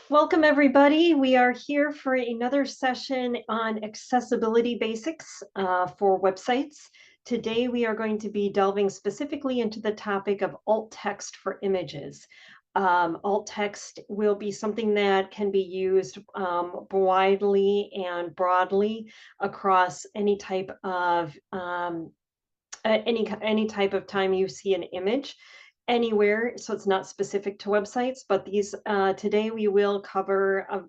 Welcome, everybody. We are here for another session on accessibility basics for websites. Today, we are going to be delving specifically into the topic of alt text for images. Alt text will be something that can be used widely and broadly across any type of any type of time you see an image anywhere, so it's not specific to websites, but these today we will cover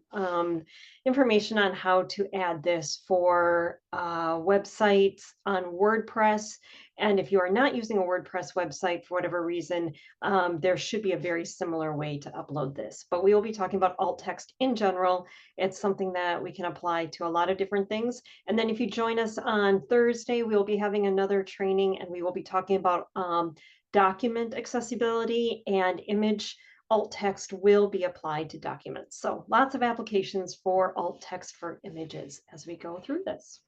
information on how to add this for websites on WordPress. And if you are not using a WordPress website for whatever reason, there should be a very similar way to upload this. But we will be talking about alt text in general. It's something that we can apply to a lot of different things. And then if you join us on Thursday, we'll be having another training and we will be talking about document accessibility, and image alt text will be applied to documents. So lots of applications for alt text for images as we go through this.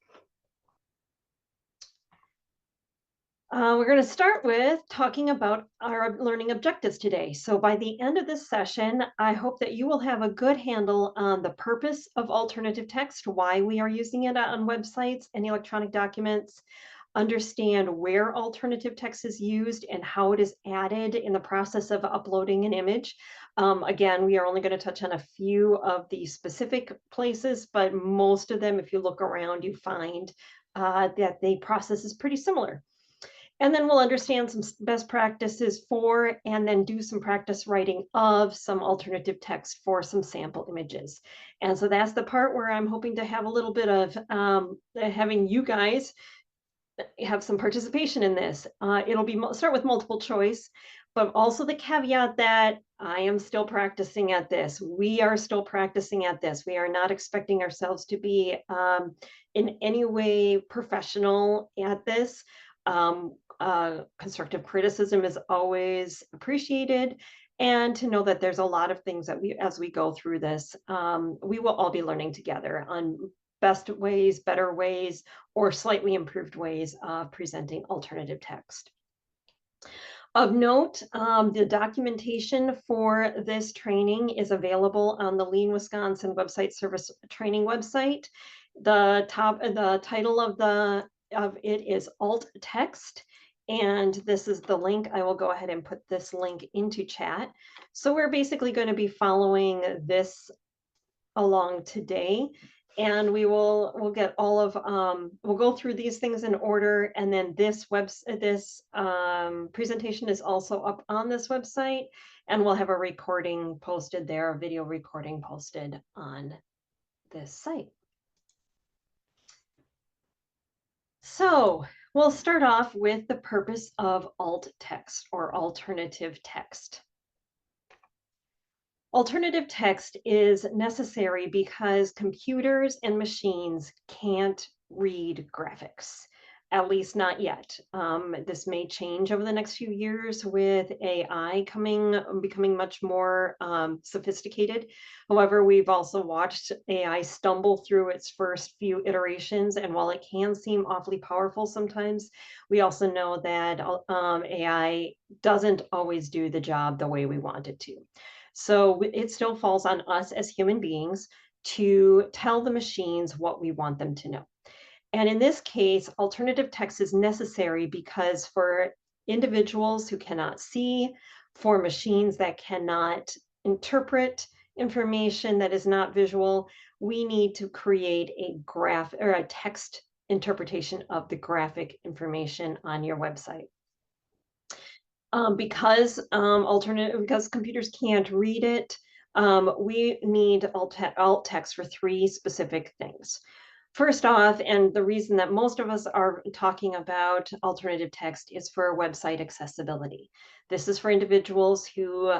We're going to start with talking about our learning objectives today. So by the end of this session, I hope that you will have a good handle on the purpose of alternative text, why we are using it on websites and electronic documents, understand where alternative text is used and how it is added in the process of uploading an image. Again, we are only going to touch on a few of the specific places, but most of them, if you look around, you find that the process is pretty similar. And then we'll understand some best practices for, and then do some practice writing of some alternative text for some sample images. And so that's the part where I'm hoping to have a little bit of having you guys have some participation in this. It'll be start with multiple choice, but also the caveat that I am still practicing at this. We are still practicing at this. We are not expecting ourselves to be in any way professional at this. Constructive criticism is always appreciated, and to know that there's a lot of things that as we go through this, we will all be learning together on best ways, better ways, or slightly improved ways of presenting alternative text. Of note, the documentation for this training is available on the Lean Wisconsin Website Service Training website. The title of it is alt text, and this is the link. I will go ahead and put this link into chat. So we're basically going to be following this along today, and we'll get all of we'll go through these things in order, and then this presentation is also up on this website, and we'll have a recording posted there, a video recording posted on this site. So we'll start off with the purpose of alt text or alternative text. Alternative text is necessary because computers and machines can't read graphics, at least not yet. This may change over the next few years with AI becoming much more sophisticated. However, we've also watched AI stumble through its first few iterations, and while it can seem awfully powerful sometimes, we also know that AI doesn't always do the job the way we want it to. So it still falls on us as human beings to tell the machines what we want them to know. And in this case, alternative text is necessary because for individuals who cannot see, for machines that cannot interpret information that is not visual, we need to create a graph or a text interpretation of the graphic information on your website. Because computers can't read it, we need alt text for three specific things. First off, and the reason that most of us are talking about alternative text is for website accessibility. This is for individuals who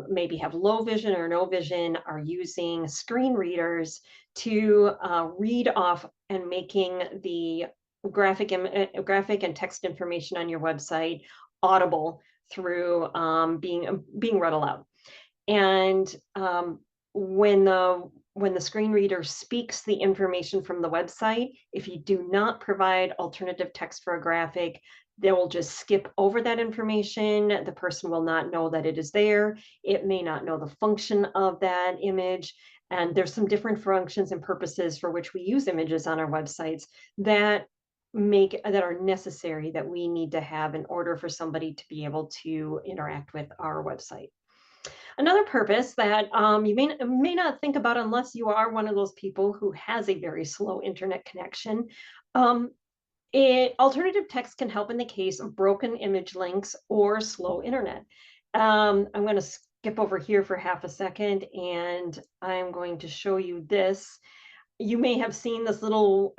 maybe have low vision or no vision, are using screen readers to read off and making the graphic and text information on your website audible through being read aloud. And when the screen reader speaks the information from the website, if you do not provide alternative text for a graphic, They will just skip over that information. The person will not know that it is there. It may not know the function of that image. And there's some different functions and purposes for which we use images on our websites that are necessary, that we need to have in order for somebody to be able to interact with our website. Another purpose that you may not think about unless you are one of those people who has a very slow internet connection. Um, Alternative text can help in the case of broken image links or slow internet. I'm going to skip over here for half a second, and I'm going to show you this. You may have seen this little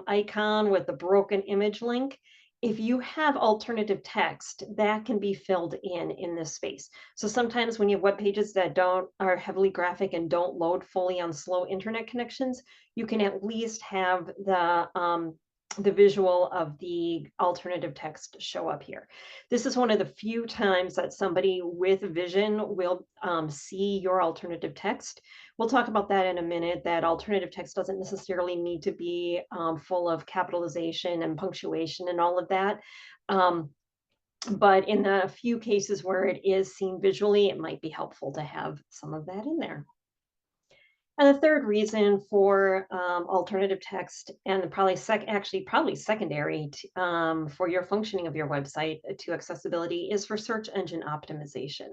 icon with the broken image link. If you have alternative text, that can be filled in this space. So sometimes when you have web pages that are heavily graphic and don't load fully on slow internet connections, you can at least have the visual of the alternative text show up here. This is one of the few times that somebody with vision will see your alternative text. We'll talk about that in a minute, that alternative text doesn't necessarily need to be full of capitalization and punctuation and all of that. But in the few cases where it is seen visually, it might be helpful to have some of that in there. And the third reason for alternative text, and probably secondary for your functioning of your website to accessibility, is for search engine optimization.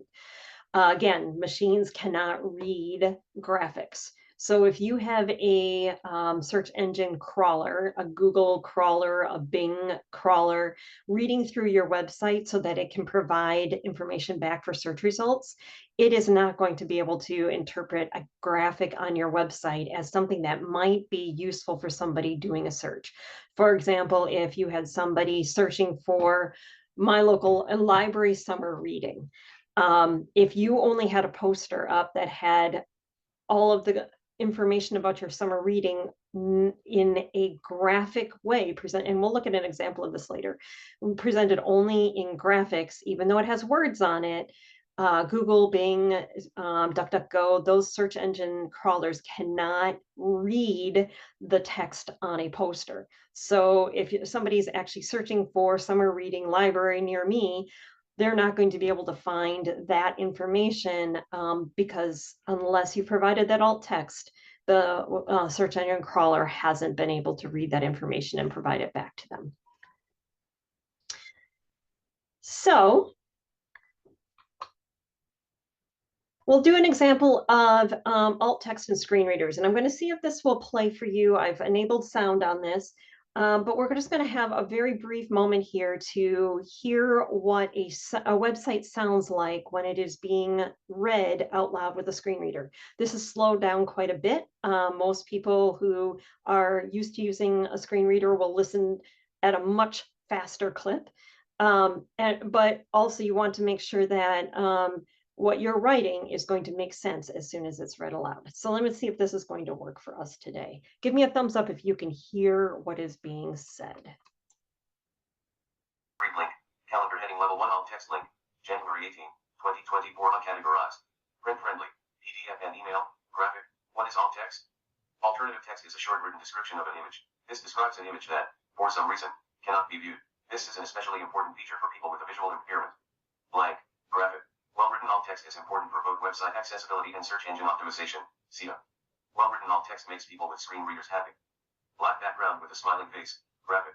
Again, machines cannot read graphics. So if you have a search engine crawler, a Google crawler, a Bing crawler, reading through your website so that it can provide information back for search results, it is not going to be able to interpret a graphic on your website as something that might be useful for somebody doing a search. For example, if you had somebody searching for my local library summer reading, if you only had a poster up that had all of the information about your summer reading in a graphic way, and we'll look at an example of this later, presented only in graphics, even though it has words on it, Google, Bing, DuckDuckGo, those search engine crawlers cannot read the text on a poster. So if somebody's actually searching for summer reading library near me, they're not going to be able to find that information because unless you provided that alt text, the search engine crawler hasn't been able to read that information and provide it back to them. So we'll do an example of alt text and screen readers, and I'm going to see if this will play for you. I've enabled sound on this, but we're just going to have a very brief moment here to hear what a website sounds like when it is being read out loud with a screen reader. This is slowed down quite a bit. Most people who are used to using a screen reader will listen at a much faster clip. But also you want to make sure that what you're writing is going to make sense as soon as it's read aloud. So let me see if this is going to work for us today. Give me a thumbs up if you can hear what is being said. Read link, calendar heading level 1 alt text link, January 18, 2024 uncategorized, print friendly, PDF and email, graphic. What is alt text? Alternative text is a short written description of an image. This describes an image that, for some reason, cannot be viewed. This is an especially important feature for people with a visual impairment. Blank, graphic. Well-written alt text is important for both website accessibility and search engine optimization. SEO. Well-written alt text makes people with screen readers happy. Black background with a smiling face. Graphic.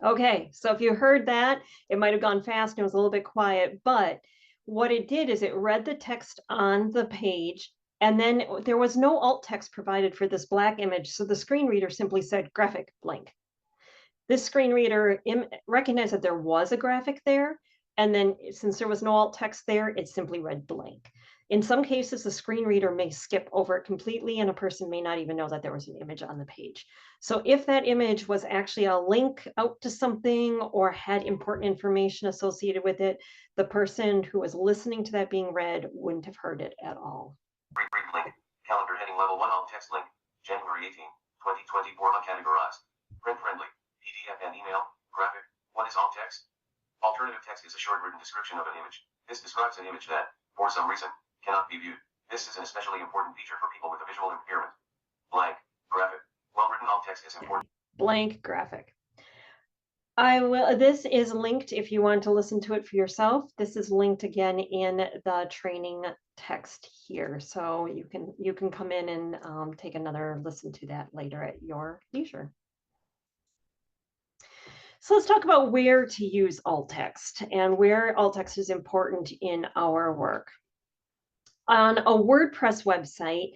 Okay, so if you heard that, it might have gone fast and it was a little bit quiet, but what it did is it read the text on the page, and then there was no alt text provided for this black image, so the screen reader simply said graphic blank. This screen reader recognized that there was a graphic there, and then since there was no alt text there, it simply read blank. In some cases, the screen reader may skip over it completely, and a person may not even know that there was an image on the page. So if that image was actually a link out to something or had important information associated with it, the person who was listening to that being read wouldn't have heard it at all. Read link, calendar heading level 1 alt text link, January 18, 2024 uncategorized, print friendly, PDF and email, graphic. What is alt text? Alternative text is a short written description of an image. This describes an image that, for some reason, cannot be viewed. This is an especially important feature for people with a visual impairment. Blank, graphic. Well-written alt text is important. Blank graphic. This is linked if you want to listen to it for yourself. This is linked again in the training text here. So you can come in and take another listen to that later at your leisure. So let's talk about where to use alt text and where alt text is important in our work. On a WordPress website,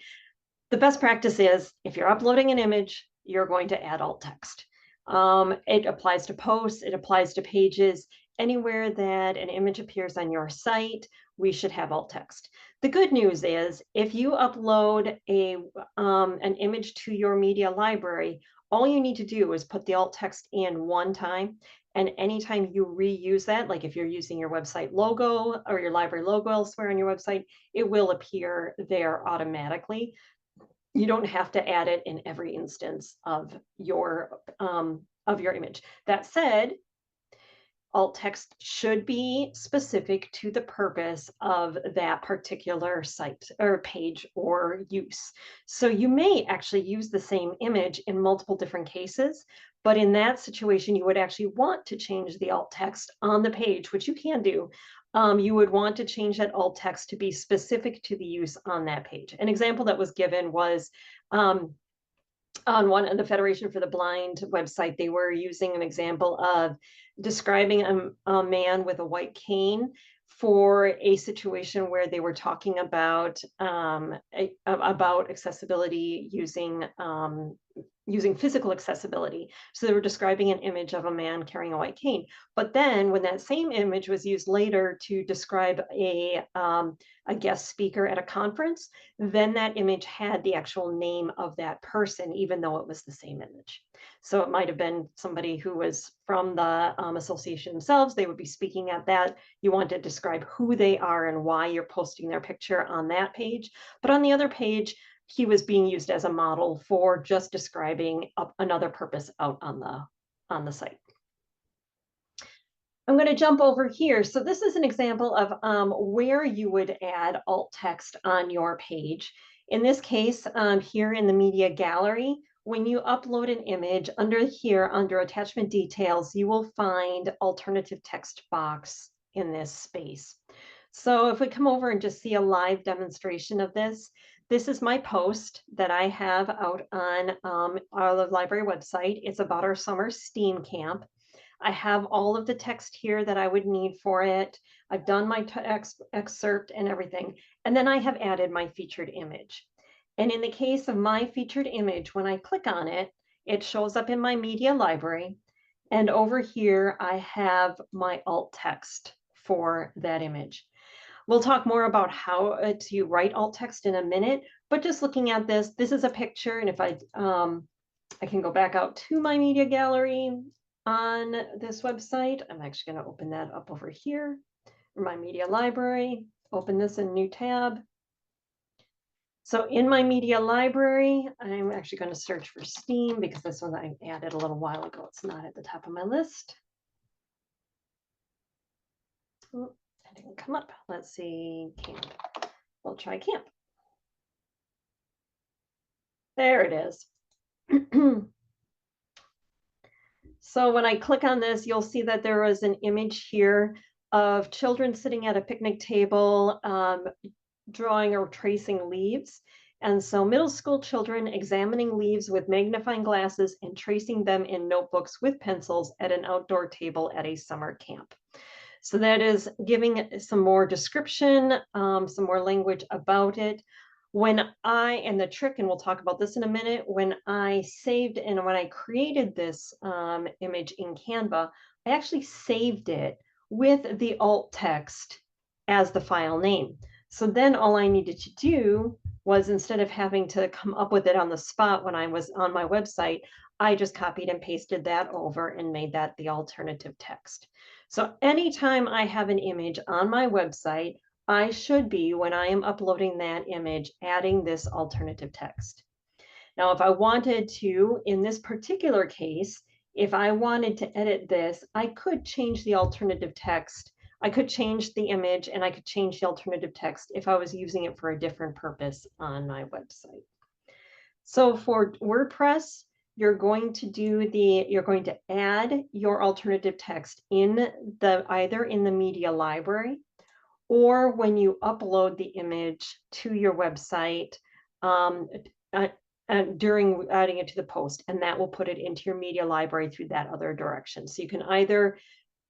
the best practice is if you're uploading an image, you're going to add alt text. It applies to posts, it applies to pages. Anywhere that an image appears on your site, we should have alt text. The good news is if you upload an image to your media library, all you need to do is put the alt text in one time. And anytime you reuse that, like if you're using your website logo or your library logo elsewhere on your website, it will appear there automatically. You don't have to add it in every instance of your image. That said, alt text should be specific to the purpose of that particular site or page or use. So you may actually use the same image in multiple different cases, but in that situation, you would actually want to change the alt text on the page, which you can do. You would want to change that alt text to be specific to the use on that page. An example that was given was on one of the Federation for the Blind website, they were using an example of describing a man with a white cane for a situation where they were talking about accessibility using physical accessibility. So they were describing an image of a man carrying a white cane. But then when that same image was used later to describe a guest speaker at a conference, then that image had the actual name of that person, even though it was the same image. So it might have been somebody who was from the association themselves. They would be speaking at that. You want to describe who they are and why you're posting their picture on that page. But on the other page, he was being used as a model for just describing another purpose out on the site. I'm going to jump over here. So this is an example of where you would add alt text on your page. In this case, here in the media gallery, when you upload an image under here, under attachment details, you will find alternative text box in this space. So if we come over and just see a live demonstration of this, this is my post that I have out on our library website. It's about our summer STEAM camp. I have all of the text here that I would need for it. I've done my excerpt and everything. And then I have added my featured image. And in the case of my featured image, when I click on it, it shows up in my media library. And over here, I have my alt text for that image. We'll talk more about how to write alt text in a minute, but just looking at this, this is a picture. And if I can go back out to my media gallery on this website. I'm actually going to open that up over here, my media library, open this in a new tab. So in my media library, I'm actually going to search for STEAM because this one I added a little while ago. It's not at the top of my list. Oh, that didn't come up. Let's see, camp. We'll try camp. There it is. So when I click on this, you'll see that there is an image here of children sitting at a picnic table, drawing or tracing leaves. And so middle school children examining leaves with magnifying glasses and tracing them in notebooks with pencils at an outdoor table at a summer camp. So that is giving some more description, some more language about it. And the trick, and we'll talk about this in a minute, when I saved and when I created this image in Canva, I actually saved it with the alt text as the file name. So then all I needed to do was, instead of having to come up with it on the spot when I was on my website, I just copied and pasted that over and made that the alternative text. So anytime I have an image on my website, I should be, when I am uploading that image, adding this alternative text. Now, if I wanted to, in this particular case, if I wanted to edit this, I could change the alternative text. I could change the image and I could change the alternative text if I was using it for a different purpose on my website. So for WordPress, you're going to add your alternative text either in the media library or when you upload the image to your website, um, uh, during adding it to the post, and that will put it into your media library through that other direction. So you can either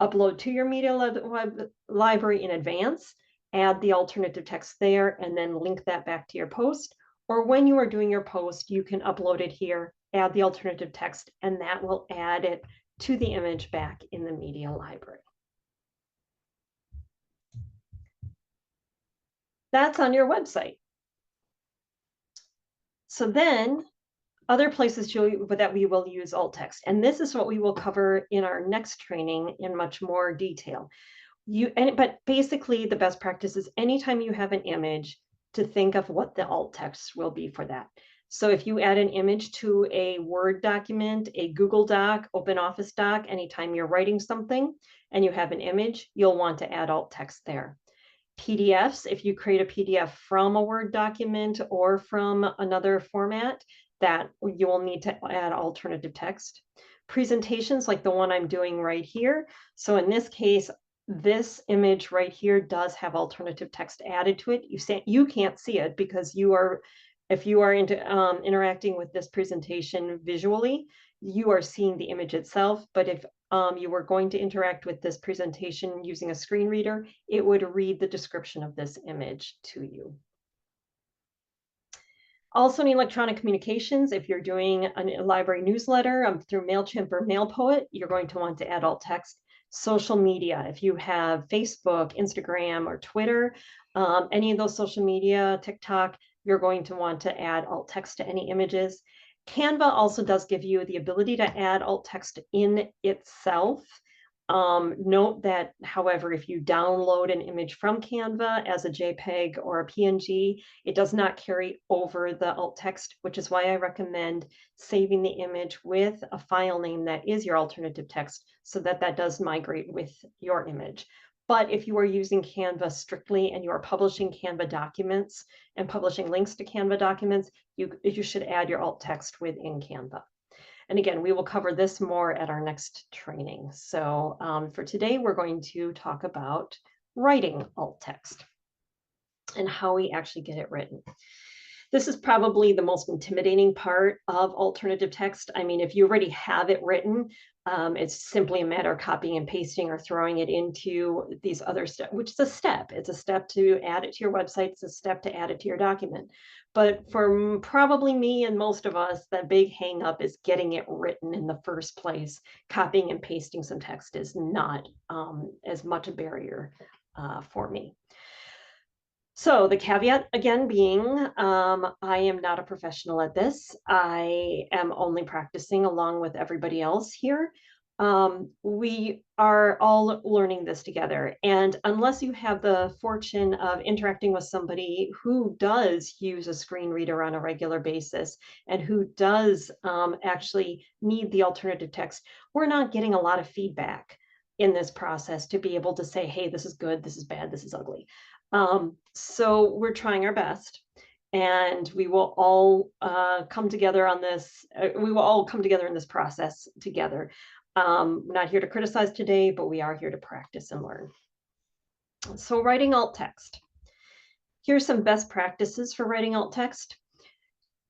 upload to your media library in advance, add the alternative text there, and then link that back to your post. Or when you are doing your post, you can upload it here, add the alternative text, and that will add it to the image back in the media library. That's on your website. So then other places that we will use alt text, and this is what we will cover in our next training in much more detail. But basically the best practice is anytime you have an image to think of what the alt text will be for that. So if you add an image to a Word document, a Google Doc, Open Office doc, anytime you're writing something and you have an image, you'll want to add alt text there. PDFs, if you create a PDF from a Word document or from another format, that you will need to add alternative text. Presentations like the one I'm doing right here. So in this case, this image right here does have alternative text added to it. You can't see it because if you are interacting with this presentation visually, you are seeing the image itself. But if you were going to interact with this presentation using a screen reader, it would read the description of this image to you. Also in electronic communications, if you're doing a library newsletter through MailChimp or MailPoet, you're going to want to add alt text. Social media, if you have Facebook, Instagram, or Twitter, any of those social media, TikTok, you're going to want to add alt text to any images. Canva also does give you the ability to add alt text in itself. Note that, however, if you download an image from Canva as a JPEG or a PNG, it does not carry over the alt text, which is why I recommend saving the image with a file name that is your alternative text so that that does migrate with your image. But if you are using Canva strictly and you are publishing Canva documents and publishing links to Canva documents, you should add your alt text within Canva. And again, we will cover this more at our next training. So for today, we're going to talk about writing alt text and how we actually get it written. This is probably the most intimidating part of alternative text. I mean, if you already have it written, it's simply a matter of copying and pasting or throwing it into these other steps, which is a step. It's a step to add it to your website. It's a step to add it to your document. But for probably me and most of us, the big hang up is getting it written in the first place. Copying and pasting some text is not as much a barrier for me. So the caveat again being, I am not a professional at this. I am only practicing along with everybody else here. We are all learning this together. And unless you have the fortune of interacting with somebody who does use a screen reader on a regular basis and who does actually need the alternative text, we're not getting a lot of feedback in this process to be able to say, hey, this is good, this is bad, this is ugly. So we're trying our best, and we will all come together on this. We will all come together in this process together. We're not here to criticize today, but we are here to practice and learn. So writing alt text. Here's some best practices for writing alt text.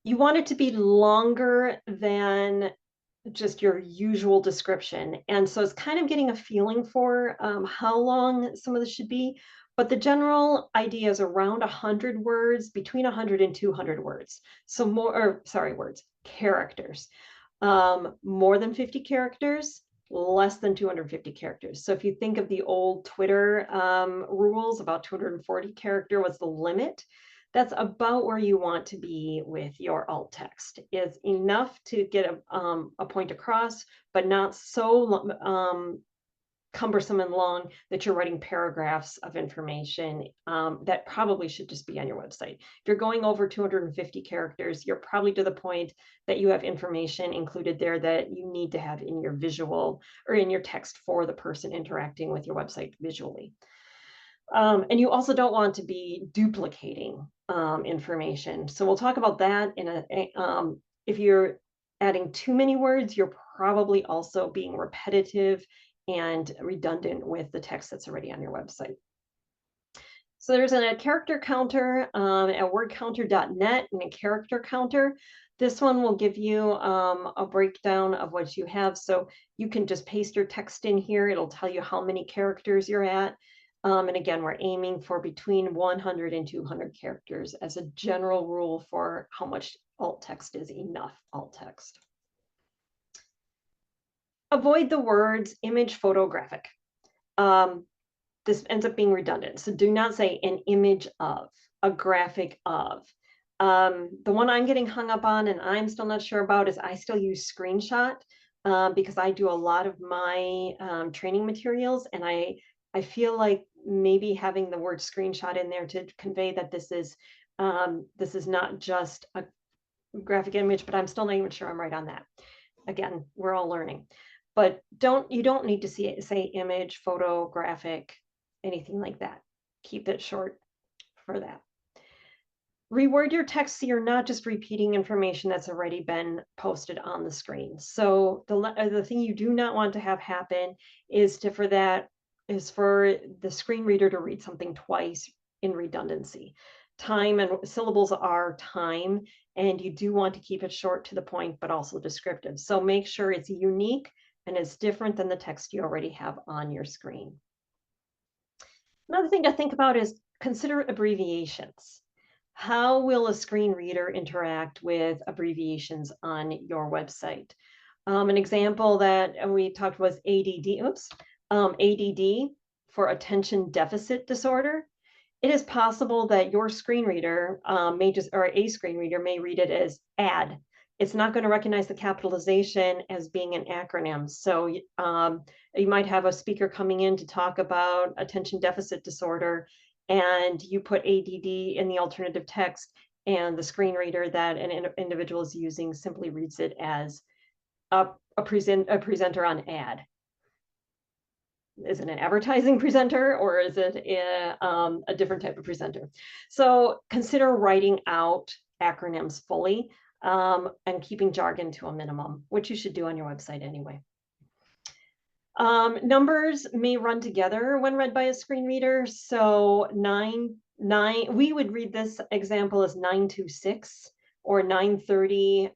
You want it to be longer than just your usual description. And so it's kind of getting a feeling for how long some of this should be. But the general idea is around 100 words, between 100 and 200 words. So characters. More than 50 characters, less than 250 characters. So if you think of the old Twitter rules, about 240 character was the limit. That's about where you want to be with your alt text. Is enough to get a point across, but not so cumbersome and long that you're writing paragraphs of information that probably should just be on your website. If you're going over 250 characters, you're probably to the point that you have information included there that you need to have in your visual or in your text for the person interacting with your website visually. And you also don't want to be duplicating information. So we'll talk about that in if you're adding too many words, you're probably also being repetitive and redundant with the text that's already on your website. So there's a character counter at wordcounter.net and a character counter. This one will give you a breakdown of what you have. So you can just paste your text in here. It'll tell you how many characters you're at. And again, we're aiming for between 100 and 200 characters as a general rule for how much alt text is enough alt text. Avoid the words image, photographic. This ends up being redundant. So do not say an image of, a graphic of. The one I'm getting hung up on and I'm still not sure about is I still use screenshot because I do a lot of my training materials, and I feel like maybe having the word screenshot in there to convey that this is not just a graphic image, but I'm still not even sure I'm right on that. Again, we're all learning. But you don't need to say image, photo, graphic, anything like that. Keep it short for that. Reword your text so you're not just repeating information that's already been posted on the screen. So the thing you do not want to have happen is for the screen reader to read something twice in redundancy. Time and syllables are time, and you do want to keep it short to the point, but also descriptive. So make sure it's unique and it's different than the text you already have on your screen. Another thing to think about is consider abbreviations. How will a screen reader interact with abbreviations on your website? An example that we talked was ADD for attention deficit disorder. It is possible that your screen reader a screen reader may read it as add. It's not going to recognize the capitalization as being an acronym. So you might have a speaker coming in to talk about attention deficit disorder, and you put ADD in the alternative text, and the screen reader that an individual is using simply reads it as a presenter on ad. Is it an advertising presenter, or is it a different type of presenter? So consider writing out acronyms fully and keeping jargon to a minimum, which you should do on your website anyway. Numbers may run together when read by a screen reader. So we would read this example as 9:26 or 9:30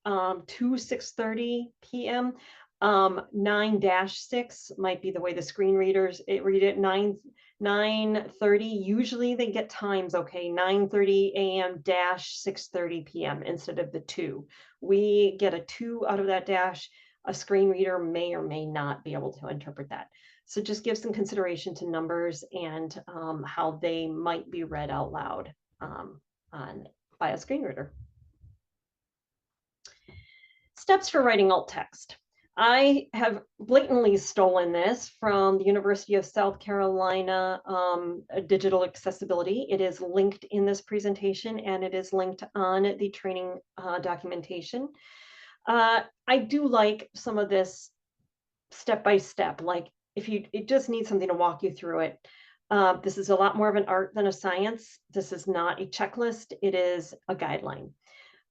to 6:30 p.m. 9-6 might be the way the screen readers read it. 9:30. Usually they get times, okay, 9:30 a.m. dash 6:30 p.m. instead of the 2. We get a 2 out of that dash. A screen reader may or may not be able to interpret that. So just give some consideration to numbers and how they might be read out loud by a screen reader. Steps for writing alt text. I have blatantly stolen this from the University of South Carolina Digital Accessibility. It is linked in this presentation, and it is linked on the training documentation. I do like some of this step by step, like it just needs something to walk you through it. This is a lot more of an art than a science. This is not a checklist, it is a guideline.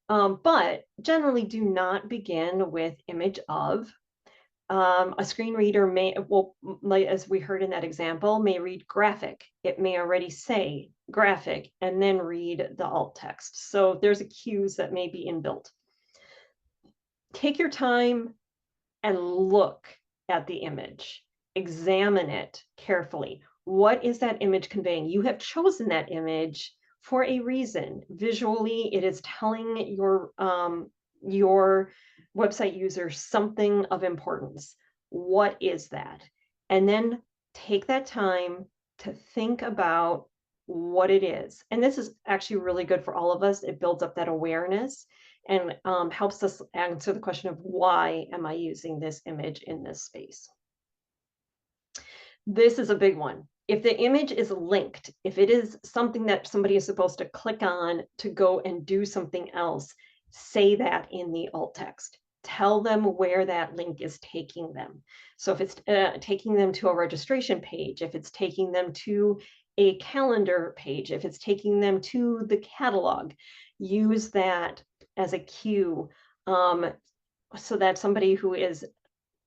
But generally do not begin with image of. A screen reader as we heard in that example, may read graphic. It may already say graphic and then read the alt text. So there's cues that may be inbuilt. Take your time and look at the image. Examine it carefully. What is that image conveying? You have chosen that image for a reason. Visually, it is telling your website user something of importance. What is that? And then take that time to think about what it is. And this is actually really good for all of us. It builds up that awareness and helps us answer the question of why am I using this image in this space? This is a big one. If the image is linked, if it is something that somebody is supposed to click on to go and do something else, say that in the alt text. Tell them where that link is taking them. So if it's taking them to a registration page, if it's taking them to a calendar page, if it's taking them to the catalog, use that as a cue. so that somebody who is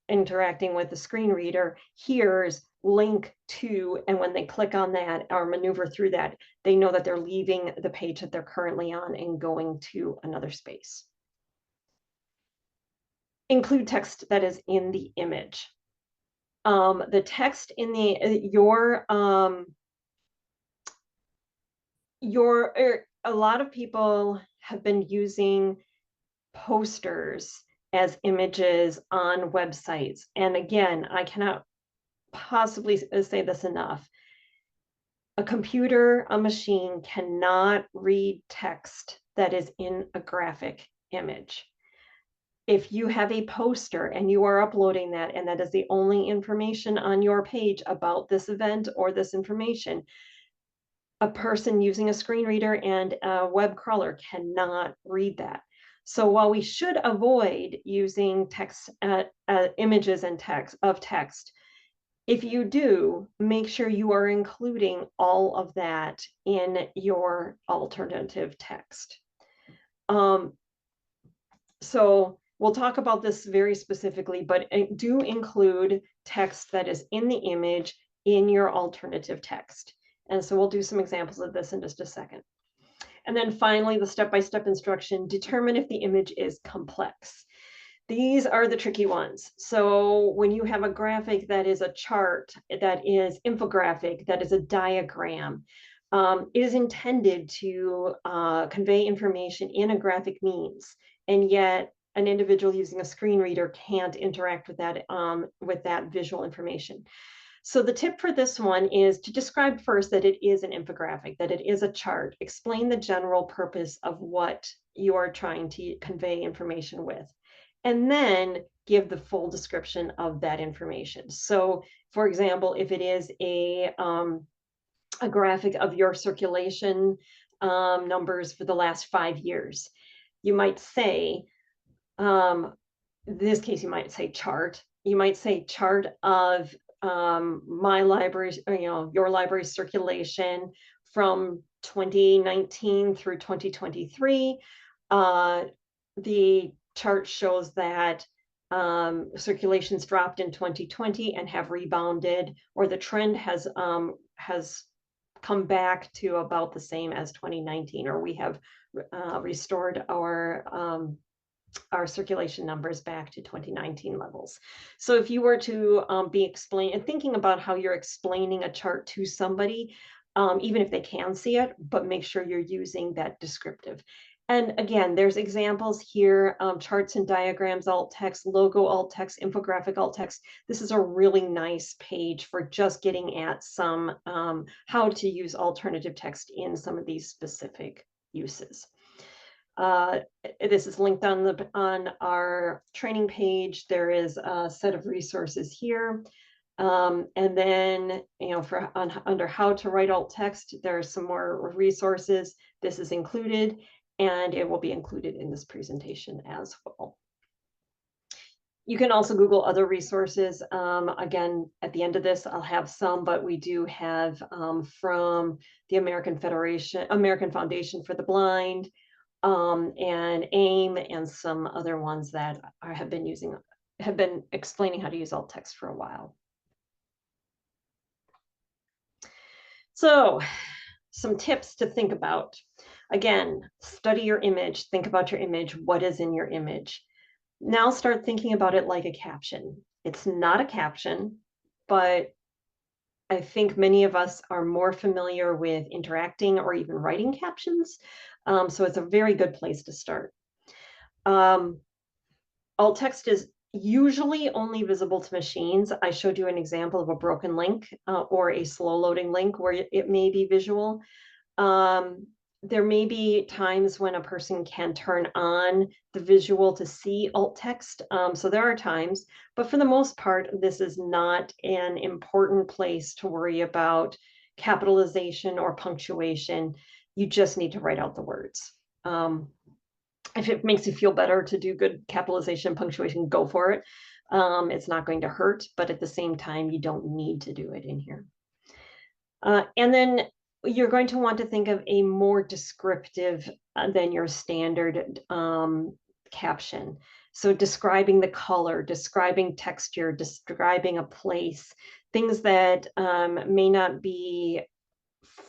interacting with the screen reader hears link to, and when they click on that or maneuver through that, they know that they're leaving the page that they're currently on and going to another space. Include text that is in the image. The text in the a lot of people have been using posters as images on websites. And again, I cannot possibly say this enough. A computer, a machine cannot read text that is in a graphic image. If you have a poster and you are uploading that, and that is the only information on your page about this event or this information, a person using a screen reader and a web crawler cannot read that. So while we should avoid using text, images and text, if you do, make sure you are including all of that in your alternative text. So we'll talk about this very specifically, but do include text that is in the image in your alternative text. And so we'll do some examples of this in just a second. And then finally, the step-by-step instruction, determine if the image is complex. These are the tricky ones. So when you have a graphic that is a chart, that is infographic, that is a diagram, it is intended to convey information in a graphic means, and yet an individual using a screen reader can't interact with that visual information. So the tip for this one is to describe first that it is an infographic, that it is a chart. Explain the general purpose of what you are trying to convey information with, and then give the full description of that information. So, for example, if it is a graphic of your circulation numbers for the last 5 years, you might say, in this case, you might say chart. You might say chart of my library, your library circulation from 2019 through 2023. The chart shows that circulations dropped in 2020 and have rebounded, or the trend has come back to about the same as 2019, or we have restored our circulation numbers back to 2019 levels. So if you were to be thinking about how you're explaining a chart to somebody, even if they can see it, but make sure you're using that descriptive. And again, there's examples here, charts and diagrams, alt text, logo alt text, infographic alt text. This is a really nice page for just getting at some how to use alternative text in some of these specific uses. This is linked on our training page. There is a set of resources here. And then, under how to write alt text, there are some more resources. This is included, and it will be included in this presentation as well. You can also Google other resources. Again, at the end of this, I'll have some, but we do have from the American Foundation for the Blind, and AIM, and some other ones that have been explaining how to use alt text for a while. So, some tips to think about. Again, study your image, think about your image, what is in your image. Now start thinking about it like a caption. It's not a caption, but I think many of us are more familiar with interacting or even writing captions. So it's a very good place to start. Alt text is usually only visible to machines. I showed you an example of a broken link or a slow loading link where it may be visual. There may be times when a person can turn on the visual to see alt text. So there are times, but for the most part, this is not an important place to worry about capitalization or punctuation. You just need to write out the words. If it makes you feel better to do good capitalization, punctuation, go for it. It's not going to hurt, but at the same time, you don't need to do it in here. And then you're going to want to think of a more descriptive than your standard caption. So describing the color, describing texture, describing a place, things that may not be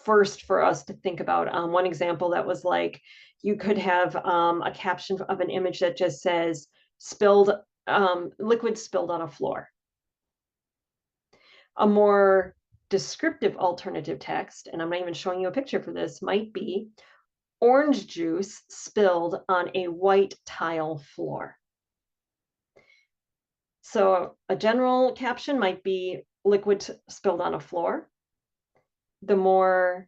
first for us to think about. One example that was like, you could have a caption of an image that just says spilled, liquid spilled on a floor. A more descriptive alternative text, and I'm not even showing you a picture for this, might be orange juice spilled on a white tile floor. So a general caption might be liquid spilled on a floor. The more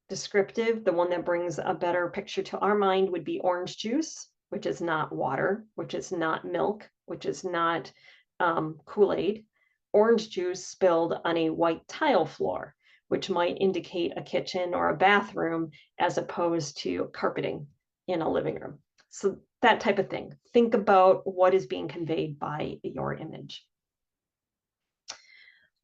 descriptive, the one that brings a better picture to our mind would be orange juice, which is not water, which is not milk, which is not Kool-Aid. Orange juice spilled on a white tile floor, which might indicate a kitchen or a bathroom as opposed to carpeting in a living room. So that type of thing. Think about what is being conveyed by your image.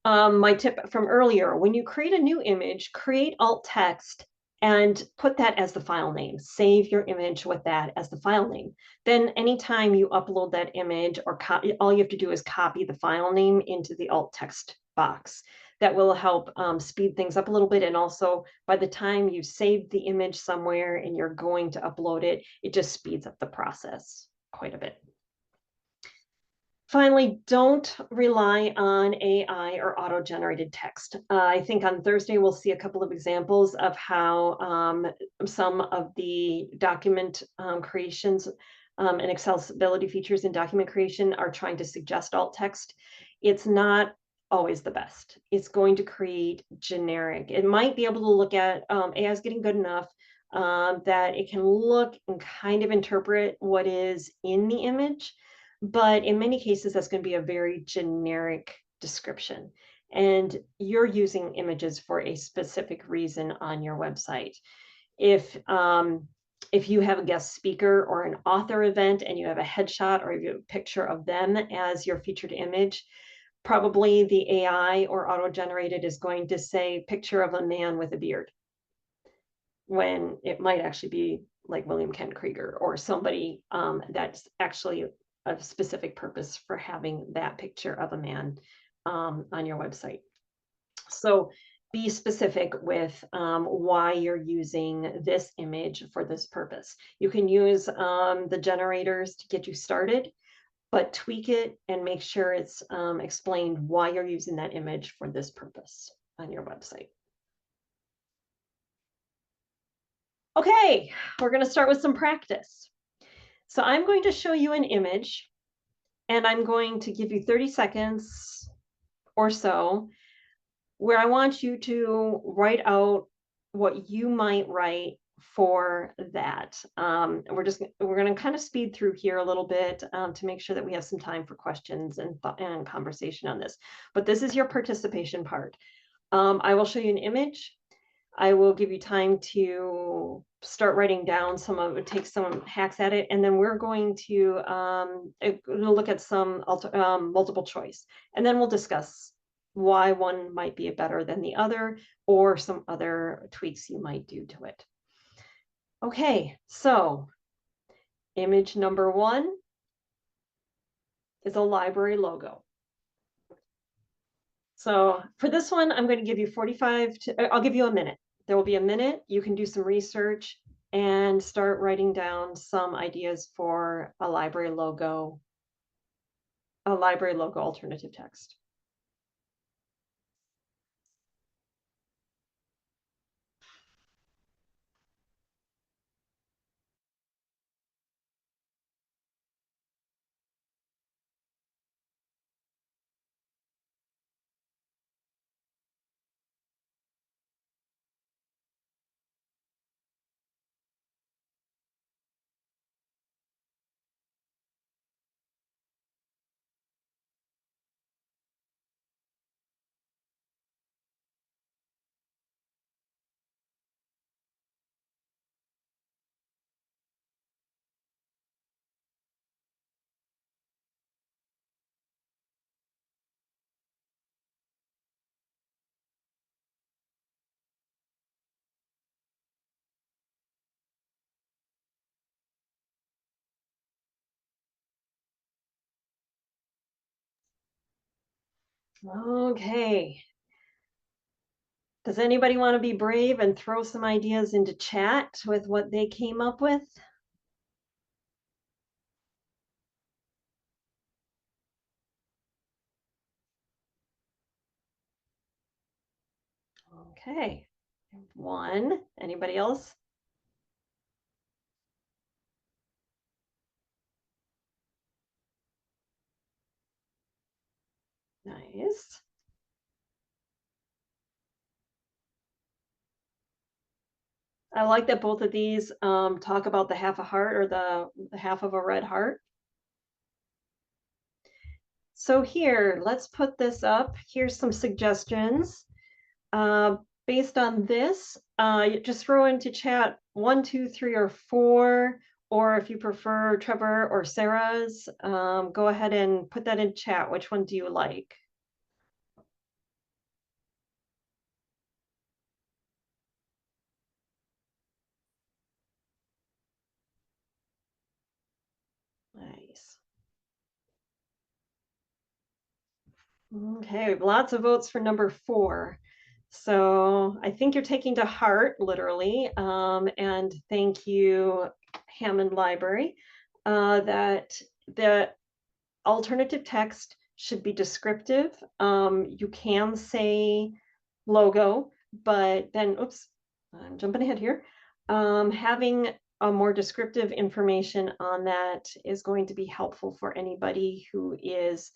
My tip from earlier, when you create a new image, create alt text and put that as the file name. Save your image with that as the file name. Then anytime you upload that image or all you have to do is copy the file name into the alt text box. That will help speed things up a little bit. And also by the time you save the image somewhere and you're going to upload it, it just speeds up the process quite a bit. Finally, don't rely on AI or auto-generated text. I think on Thursday, we'll see a couple of examples of how some of the document creations and accessibility features in document creation are trying to suggest alt text. It's not always the best. It's going to create generic. It might be able to look at, AI is getting good enough that it can look and kind of interpret what is in the image. But in many cases, that's going to be a very generic description. And you're using images for a specific reason on your website. If you have a guest speaker or an author event and you have a headshot or you have a picture of them as your featured image, probably the AI or auto-generated is going to say picture of a man with a beard, when it might actually be like William Kent Krieger or somebody that's actually a specific purpose for having that picture of a man on your website. So be specific with why you're using this image for this purpose. You can use the generators to get you started, but tweak it and make sure it's explained why you're using that image for this purpose on your website. Okay, we're going to start with some practice. So I'm going to show you an image and I'm going to give you 30 seconds or so where I want you to write out what you might write for that. We're going to kind of speed through here a little bit to make sure that we have some time for questions and conversation on this. But this is your participation part. I will show you an image. I will give you time to start writing down some of it, take some hacks at it, and then we're going to look at some multiple choice, and then we'll discuss why one might be better than the other or some other tweaks you might do to it. Okay, so image number one is a library logo. So for this one, I'm going to give you 45 to, I'll give you a minute. There will be a minute. You can do some research and start writing down some ideas for a library logo alternative text. Okay. Does anybody want to be brave and throw some ideas into chat with what they came up with? Okay. One. Anybody else? Nice. I like that both of these talk about the half a heart or the half of a red heart. So here, let's put this up. Here's some suggestions. Uh, Based on this, you just throw into chat 1, 2, 3, or 4, or if you prefer Trevor or Sarah's, go ahead and put that in chat. Which one do you like? Nice. Okay, we have lots of votes for number 4. So I think you're taking to heart, literally. And thank you, Hammond Library, that the alternative text should be descriptive. You can say logo, but then, oops, I'm jumping ahead here. Having a more descriptive information on that is going to be helpful for anybody who is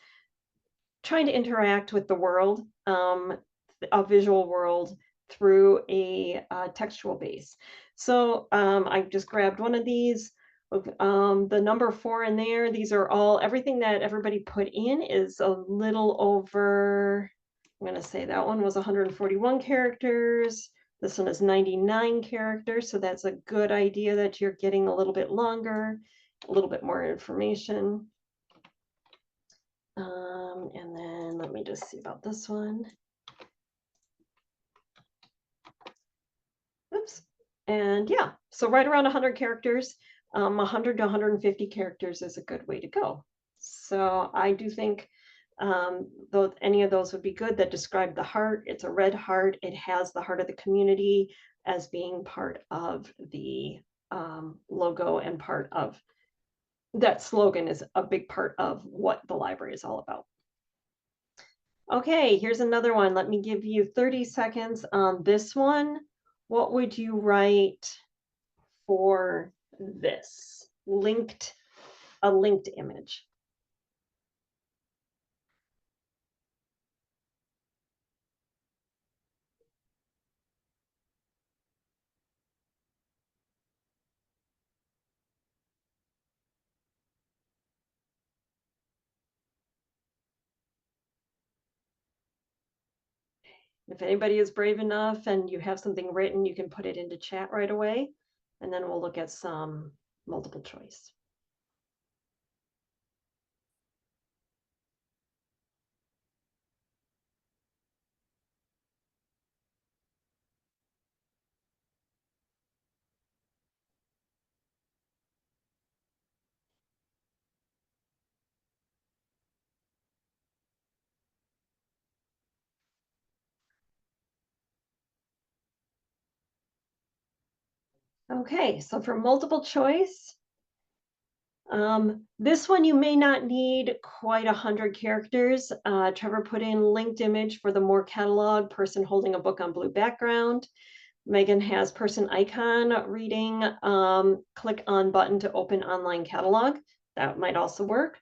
trying to interact with the world, a visual world through a textual base. So I just grabbed one of these. The number 4 in there, these are all, everything that everybody put in is a little over, I'm going to say that one was 141 characters. This one is 99 characters. So that's a good idea that you're getting a little bit longer, a little bit more information. And then let me just see about this one. Oops. And yeah, so right around 100 characters, 100 to 150 characters is a good way to go. So I do think though any of those would be good that describe the heart. It's a red heart. It has the heart of the community as being part of the logo and part of that slogan is a big part of what the library is all about. Okay, here's another one. Let me give you 30 seconds on this one. What would you write for this? A linked image. If anybody is brave enough and you have something written, you can put it into chat right away, and then we'll look at some multiple choice. Okay, so for multiple choice, this one you may not need quite 100 characters. Trevor put in linked image for the more catalog person holding a book on blue background. Megan has person icon reading, click on button to open online catalog. That might also work.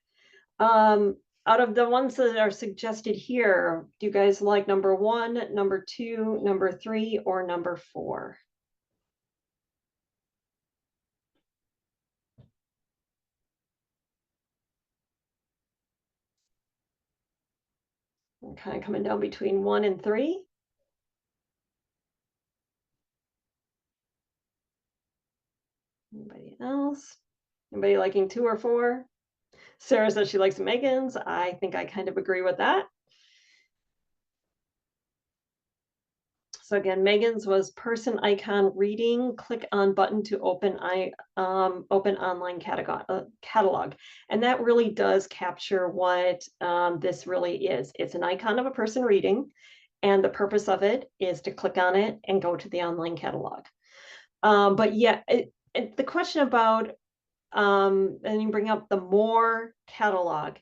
Out of the ones that are suggested here, do you guys like number 1, number 2, number 3, or number 4? I'm kind of coming down between 1 and 3. Anybody else? Anybody liking 2 or 4? Sarah says she likes Megan's. I think I kind of agree with that. So again, Megan's was person icon reading, click on button to open open online catalog. And that really does capture what this really is. It's an icon of a person reading, and the purpose of it is to click on it and go to the online catalog. But yeah, the question about, and you bring up the more catalog,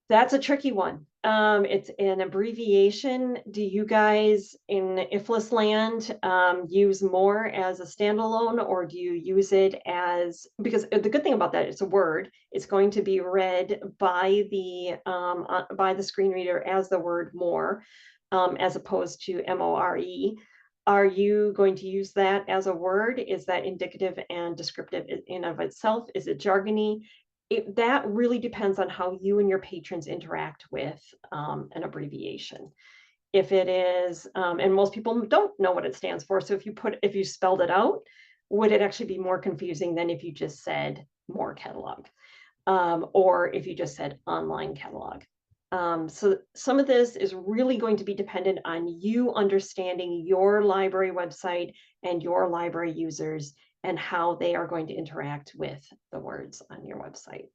that's a tricky one. It's an abbreviation. Do you guys in IFLS land use more as a standalone, or do you use it as, because the good thing about that, it's a word. It's going to be read by the screen reader as the word more, as opposed to MORE. Are you going to use that as a word? Is that indicative and descriptive in of itself? Is it jargony? That really depends on how you and your patrons interact with an abbreviation. If it is, and most people don't know what it stands for. So if you spelled it out, would it actually be more confusing than if you just said more catalog, or if you just said online catalog? So some of this is really going to be dependent on you understanding your library website and your library users and how they are going to interact with the words on your website.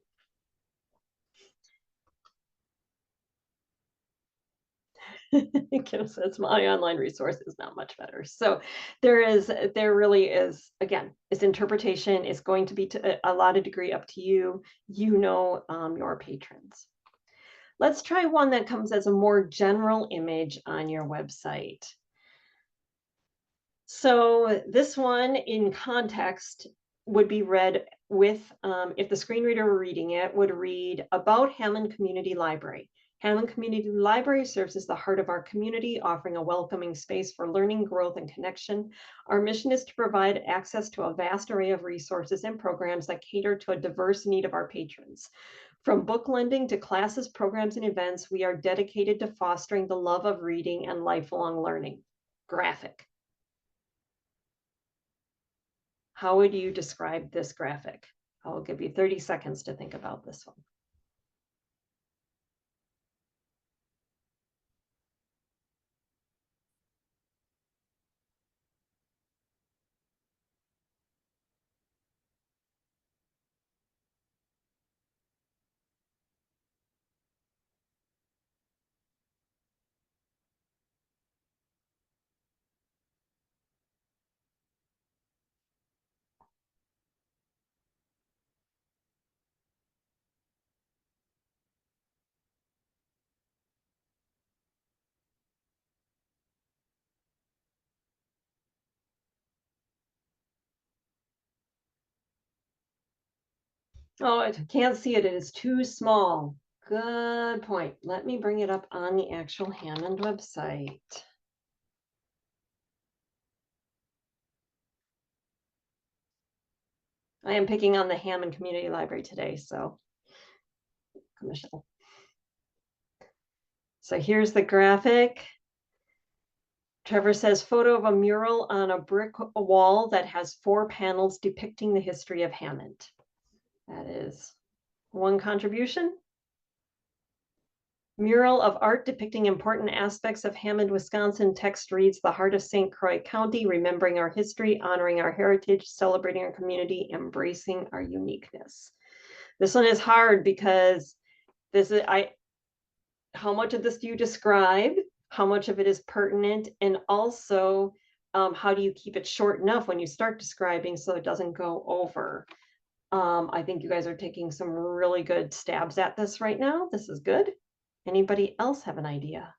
Kim says my online resource is not much better. So there really is, again, it's interpretation is going to be to a lot of degree up to you, your patrons. Let's try one that comes as a more general image on your website. So this one in context would be read with, if the screen reader were reading it, would read about Hammond Community Library. Hammond Community Library serves as the heart of our community, offering a welcoming space for learning, growth, and connection. Our mission is to provide access to a vast array of resources and programs that cater to a diverse need of our patrons. From book lending to classes, programs, and events, we are dedicated to fostering the love of reading and lifelong learning. Graphic. How would you describe this graphic? I'll give you 30 seconds to think about this one. Oh, I can't see it. It is too small. Good point. Let me bring it up on the actual Hammond website. I am picking on the Hammond Community Library today, so Michelle. So here's the graphic. Trevor says, photo of a mural on a brick wall that has 4 panels depicting the history of Hammond. That is one contribution. Mural of art depicting important aspects of Hammond, Wisconsin. Text reads, the heart of St. Croix County, remembering our history, honoring our heritage, celebrating our community, embracing our uniqueness. This one is hard because how much of this do you describe? How much of it is pertinent? And also, how do you keep it short enough when you start describing so it doesn't go over? I think you guys are taking some really good stabs at this right now. This is good. Anybody else have an idea?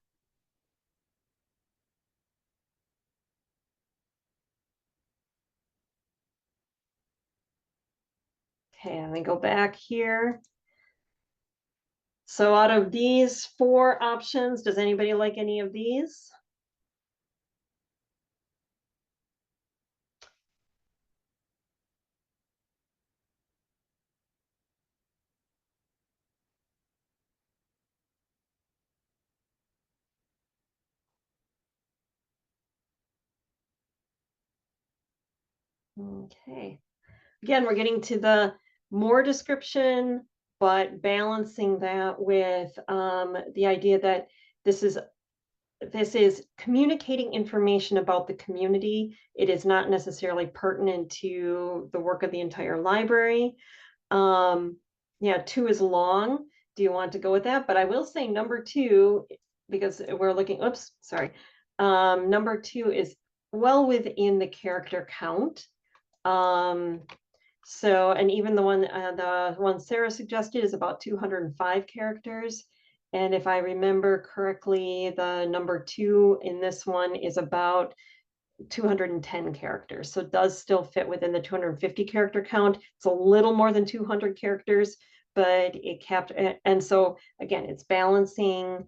Okay, let me go back here. So out of these 4 options, does anybody like any of these? Okay. Again, we're getting to the more description, but balancing that with the idea that this is this is communicating information about the community. It is not necessarily pertinent to the work of the entire library. Yeah, 2 is long. Do you want to go with that? But I will say number 2, because we're looking, oops, sorry. Number 2 is well within the character count. Um, so, and even the one Sarah suggested is about 205 characters. And if I remember correctly, the number 2 in this one is about 210 characters. So it does still fit within the 250 character count. It's a little more than 200 characters, but it kept, and so again, it's balancing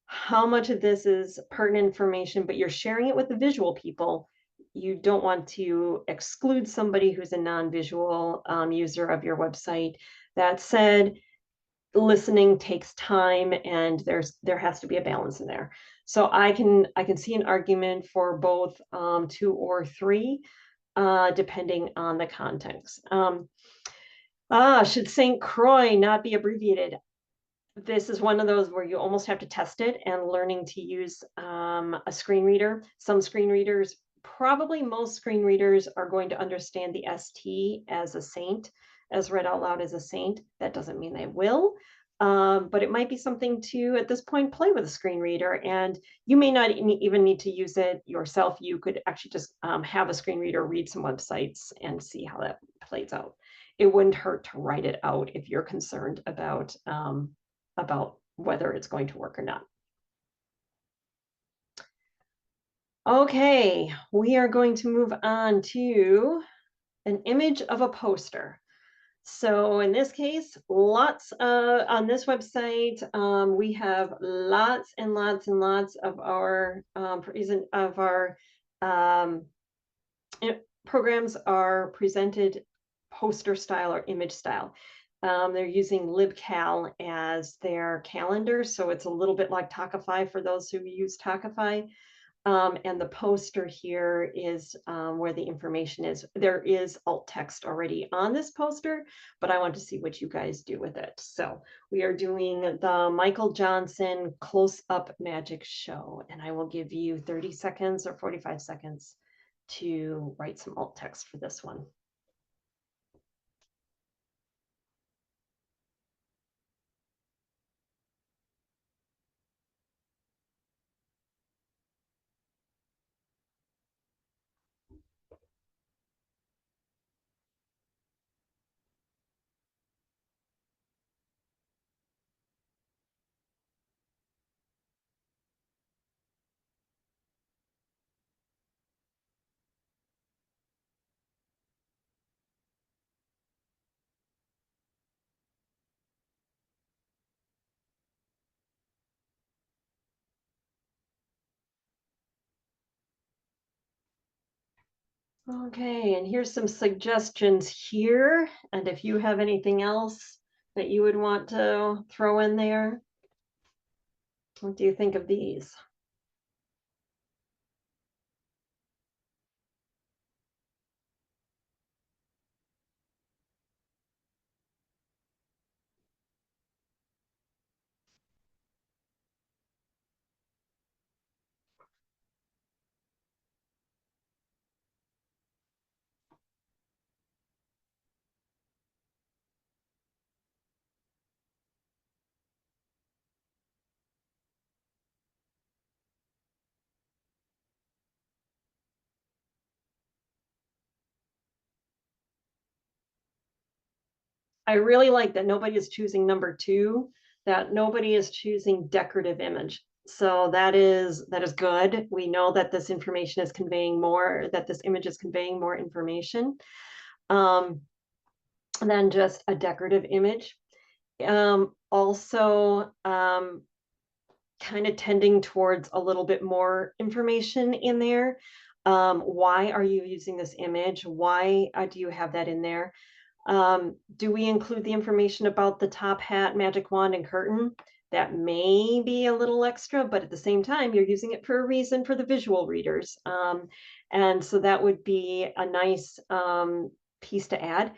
how much of this is pertinent information, but you're sharing it with the visual people. You don't want to exclude somebody who's a non-visual user of your website. That said, listening takes time, and there has to be a balance in there. So I can see an argument for both 2 or 3, depending on the context. Should St. Croix not be abbreviated? This is one of those where you almost have to test it and learning to use a screen reader. Some screen readers, probably most screen readers, are going to understand the ST as a saint, as read out loud as a saint. That doesn't mean they will. But it might be something to, at this point, play with a screen reader. And you may not even need to use it yourself. You could actually just have a screen reader read some websites and see how that plays out. It wouldn't hurt to write it out if you're concerned about whether it's going to work or not. Okay, we are going to move on to an image of a poster. So in this case, lots on this website, we have lots and lots and lots of our um, programs are presented poster style or image style. They're using LibCal as their calendar, so it's a little bit like Talkify for those who use Talkify. And the poster here is where the information is. There is alt text already on this poster, but I want to see what you guys do with it. So we are doing the Michael Johnson close-up magic show, and I will give you 30 seconds or 45 seconds to write some alt text for this one. Okay, and here's some suggestions here. And if you have anything else that you would want to throw in there, what do you think of these? I really like that nobody is choosing number 2, that nobody is choosing decorative image. So that is good. We know that this information is conveying more, that this image is conveying more information than just a decorative image. Also, kind of tending towards a little bit more information in there. Why are you using this image? Why do you have that in there? Do we include the information about the top hat, magic wand, and curtain? That may be a little extra, but at the same time, you're using it for a reason for the visual readers. And so that would be a nice piece to add.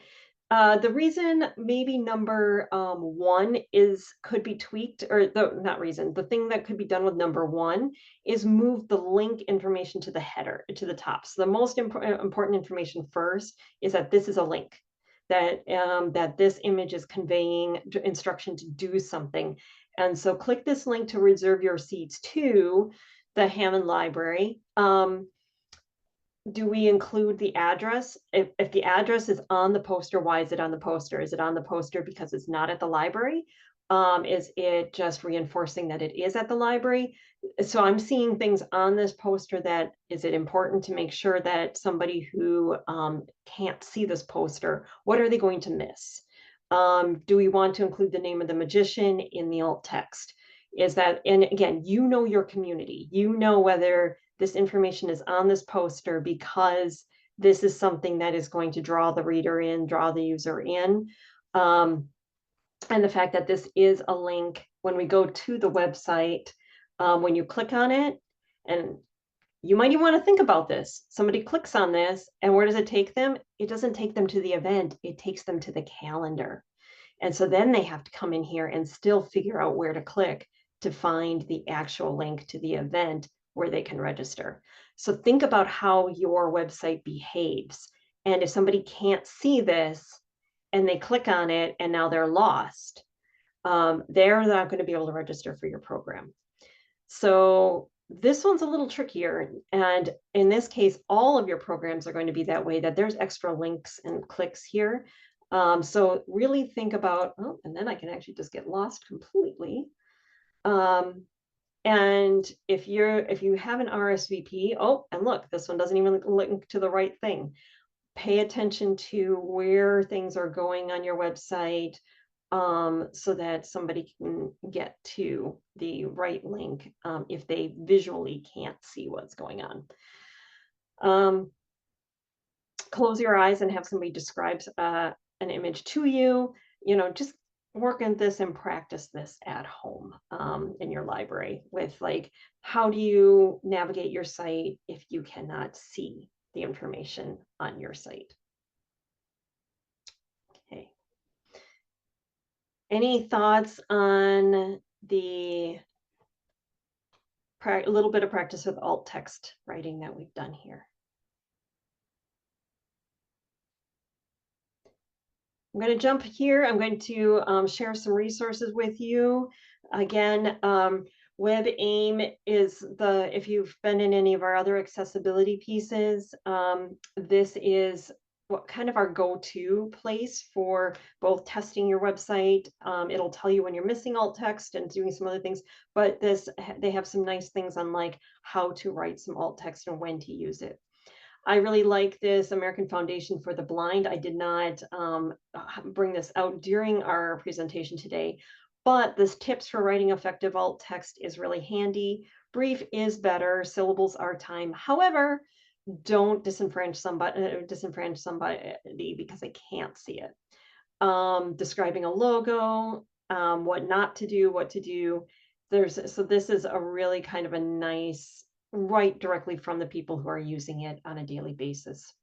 The reason maybe number 1 could be tweaked, or the thing that could be done with number 1 is move the link information to the header, to the top. So the most important information first is that this is a link, that this image is conveying instruction to do something. And so click this link to reserve your seats to the Hammond Library. Do we include the address? If the address is on the poster, why is it on the poster? Is it on the poster because it's not at the library? Is it just reinforcing that it is at the library? So I'm seeing things on this poster that, is it important to make sure that somebody who can't see this poster, what are they going to miss? Do we want to include the name of the magician in the alt text? Is that, and again, you know your community, you know whether this information is on this poster because this is something that is going to draw the reader in, draw the user in. And the fact that this is a link, when we go to the website, when you click on it, and you might even want to think about this. Somebody clicks on this, and where does it take them? It doesn't take them to the event, it takes them to the calendar. And so then they have to come in here and still figure out where to click to find the actual link to the event where they can register. So think about how your website behaves. And if somebody can't see this and they click on it and now they're lost, they're not going to be able to register for your program. So this one's a little trickier. And in this case, all of your programs are going to be that way, that there's extra links and clicks here. So really think about, oh, and then I can actually just get lost completely. And if you have an RSVP, oh, and look, this one doesn't even link to the right thing. Pay attention to where things are going on your website, so that somebody can get to the right link if they visually can't see what's going on. Close your eyes and have somebody describe an image to you. Just work on this and practice this at home in your library with, like, how do you navigate your site if you cannot see the information on your site? Okay. Any thoughts on a little bit of practice with alt text writing that we've done here? I'm going to jump here. I'm going to share some resources with you. Again, WebAIM is if you've been in any of our other accessibility pieces, this is what kind of our go-to place for both testing your website. It'll tell you when you're missing alt text and doing some other things, but they have some nice things on, like, how to write some alt text and when to use it. I really like this American Foundation for the Blind. I did not bring this out during our presentation today, but this tips for writing effective alt text is really handy. Brief is better, syllables are time. However, don't disenfranchise somebody because they can't see it. Describing a logo, what not to do, what to do. So this is a really kind of a nice, right directly from the people who are using it on a daily basis.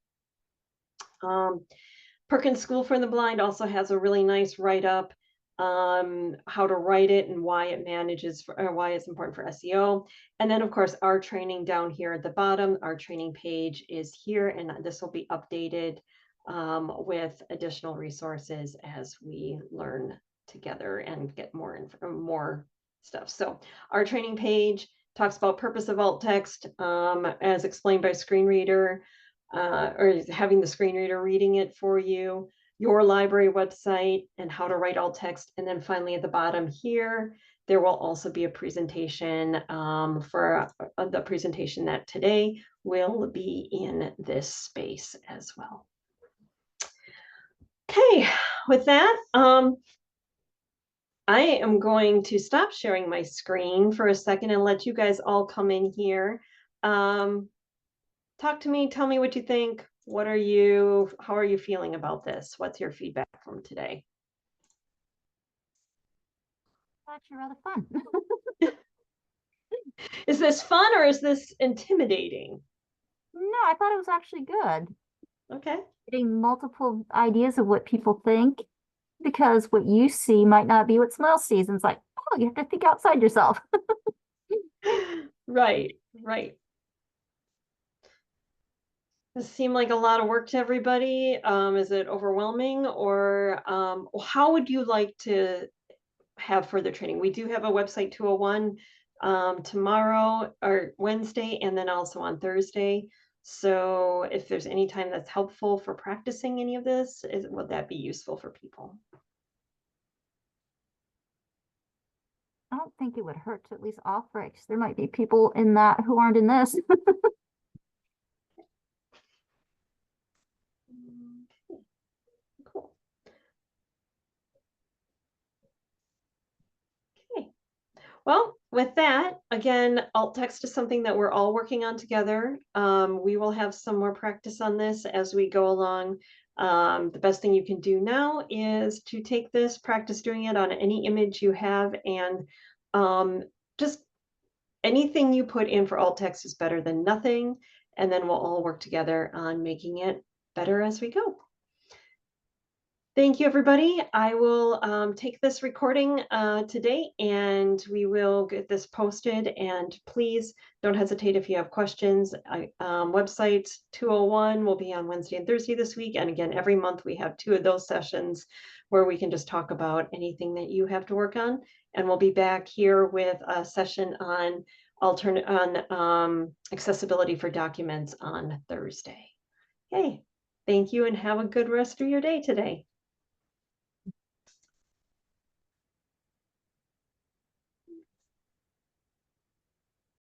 Perkins School for the Blind also has a really nice write-up on how to write it and why it why it's important for SEO. And then, of course, our training down here at the bottom, our training page is here, and this will be updated with additional resources as we learn together and get more stuff. So our training page talks about purpose of alt text as explained by screen reader, or having the screen reader reading it for you, your library website, and how to write alt text. And then finally at the bottom here, there will also be a presentation for the presentation that today will be in this space as well. Okay, with that, I am going to stop sharing my screen for a second and let you guys all come in here. Talk to me, tell me what you think. How are you feeling about this? What's your feedback from today? Actually rather fun. Is this fun or is this intimidating? No, I thought it was actually good. Okay. Getting multiple ideas of what people think, because what you see might not be what someone else sees. And it's like, oh, you have to think outside yourself. Right, right. Does it seem like a lot of work to everybody? Is it overwhelming, or how would you like to have further training? We do have a website 201 tomorrow or Wednesday, and then also on Thursday. So if there's any time that's helpful for practicing any of this, would that be useful for people? I don't think it would hurt to at least offer it, 'cause there might be people in that who aren't in this. Okay, cool. Okay. Well, with that, again, alt text is something that we're all working on together. We will have some more practice on this as we go along. The best thing you can do now is to take this, practice doing it on any image you have, and just anything you put in for alt text is better than nothing. And then we'll all work together on making it better as we go. Thank you, everybody. I will take this recording today, and we will get this posted. And please don't hesitate if you have questions. Website 201 will be on Wednesday and Thursday this week. And again, every month we have 2 of those sessions where we can just talk about anything that you have to work on. And we'll be back here with a session on accessibility for documents on Thursday. Okay, thank you, and have a good rest of your day today.